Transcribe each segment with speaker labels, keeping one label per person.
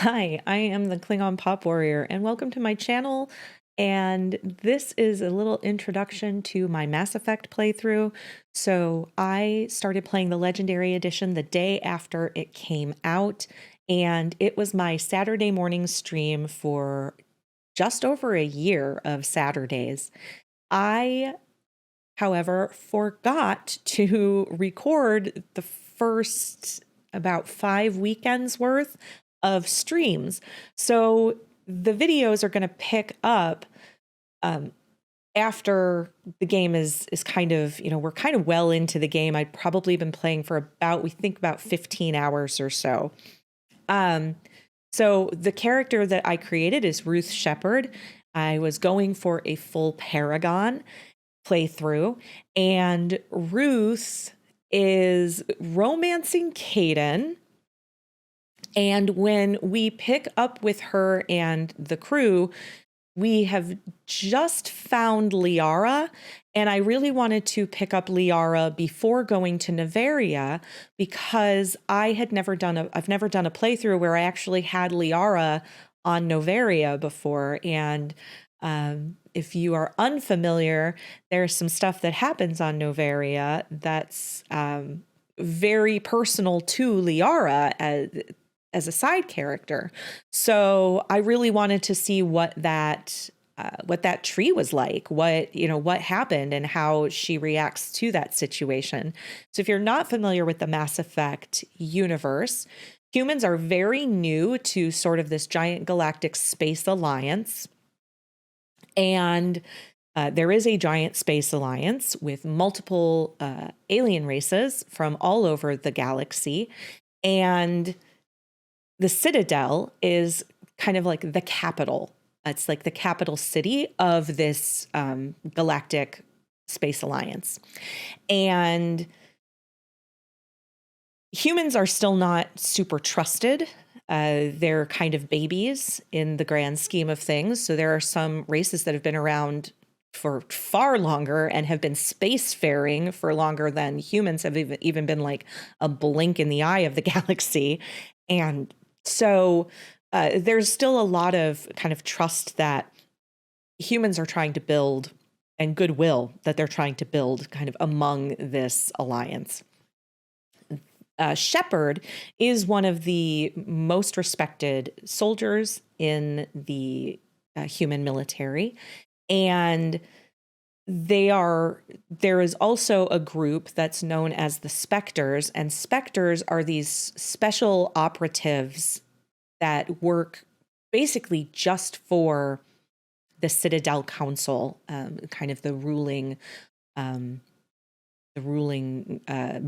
Speaker 1: Hi, I am the Klingon Pop Warrior, and welcome to my channel. And this is a little introduction to my Mass Effect playthrough. So I started playing the Legendary Edition the day after it came out, and it was my Saturday morning stream for just over a year of Saturdays. I, however, forgot to record the first about 5 weekends worth of streams. So the videos are going to pick up um, after the game is kind of, we're kind of well into the game. I'd probably been playing for we think about 15 hours or so. Um, so the character that I created is Ruth Shepard. I was going for a full Paragon playthrough, and Ruth is romancing Caden. And when we pick up with her and the crew, we have just found Liara, and I really wanted to pick up Liara before going to Nevaria because I've never done a playthrough where I actually had Liara on Novaria before. And if you are unfamiliar, there's some stuff that happens on Novaria that's very personal to Liara as a side character. So I really wanted to see what that tree was like, what happened and how she reacts to that situation. So if you're not familiar with the Mass Effect universe, humans are very new to sort of this giant galactic space alliance. And there is a giant space alliance with multiple alien races from all over the galaxy. And the Citadel is kind of like the capital. It's like the capital city of this galactic space alliance. And humans are still not super trusted. They're kind of babies in the grand scheme of things. So there are some races that have been around for far longer and have been spacefaring for longer than humans have even been like a blink in the eye of the galaxy. And so there's still a lot of kind of trust that humans are trying to build and goodwill that they're trying to build kind of among this alliance. Shepard is one of the most respected soldiers in the human military. And there is also a group that's known as the Spectres, and Spectres are these special operatives that work basically just for the Citadel Council, kind of the ruling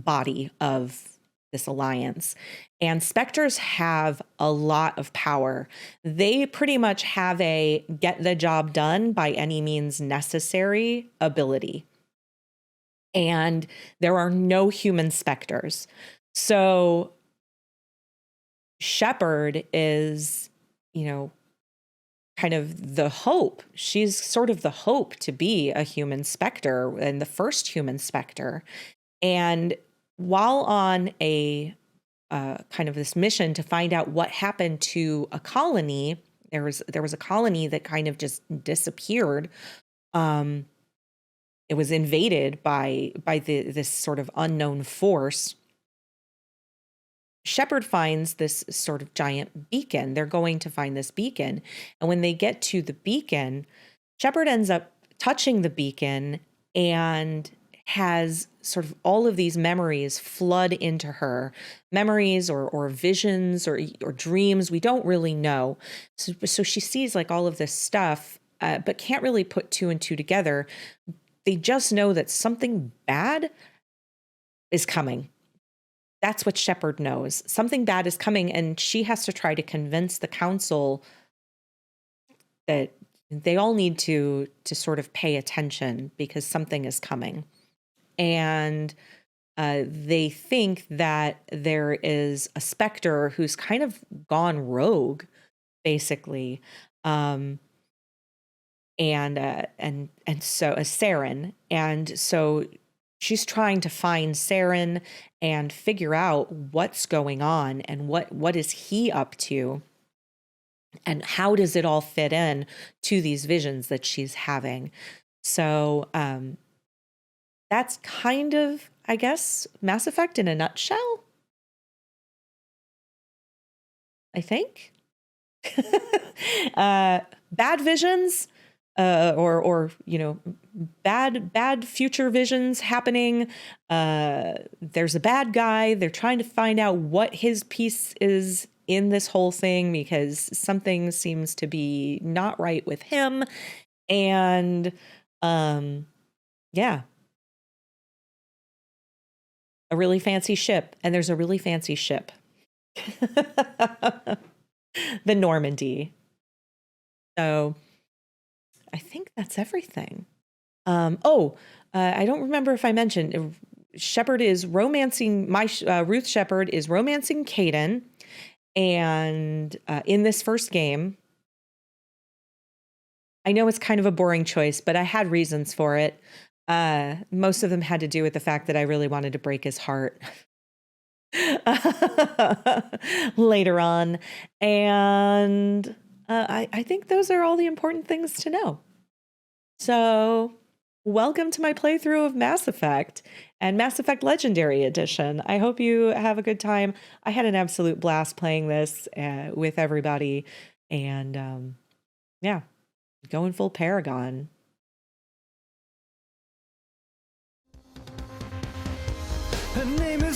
Speaker 1: body of this alliance. And Spectres have a lot of power. They pretty much have a get the job done by any means necessary ability. And there are no human Spectres. So Shepard is, kind of the hope. She's sort of the hope to be a human Spectre and the first human Spectre. And while on a kind of this mission to find out what happened to a colony, there was a colony that kind of just disappeared. It was invaded by this sort of unknown force. Shepard finds this sort of giant beacon. They're going to find this beacon, and when they get to the beacon, Shepard ends up touching the beacon and has sort of all of these memories flood into her, memories or visions or dreams. We don't really know. So she sees like all of this stuff, but can't really put two and two together. They just know that something bad is coming. That's what Shepard knows. Something bad is coming, and she has to try to convince the council that they all need to sort of pay attention because something is coming. And they think that there is a Spectre who's kind of gone rogue, basically, and so a Saren, and so she's trying to find Saren and figure out what's going on and what is he up to. and how does it all fit in to these visions that she's having. So that's kind of, I guess, Mass Effect in a nutshell, I think. Bad visions, or bad future visions happening. There's a bad guy. They're trying to find out what his piece is in this whole thing, because something seems to be not right with him. And yeah, a really fancy ship, and there's a really fancy ship. The Normandy. So I think that's everything. I don't remember if I mentioned Shepard is romancing Ruth Shepard is romancing Caden, and in this first game, I know it's kind of a boring choice, but I had reasons for it. Most of them had to do with the fact that I really wanted to break his heart later on, and I think those are all the important things to know. So, welcome to my playthrough of Mass Effect and Mass Effect Legendary Edition. I hope you have a good time. I had an absolute blast playing this with everybody, and yeah, going full Paragon.
Speaker 2: Her name is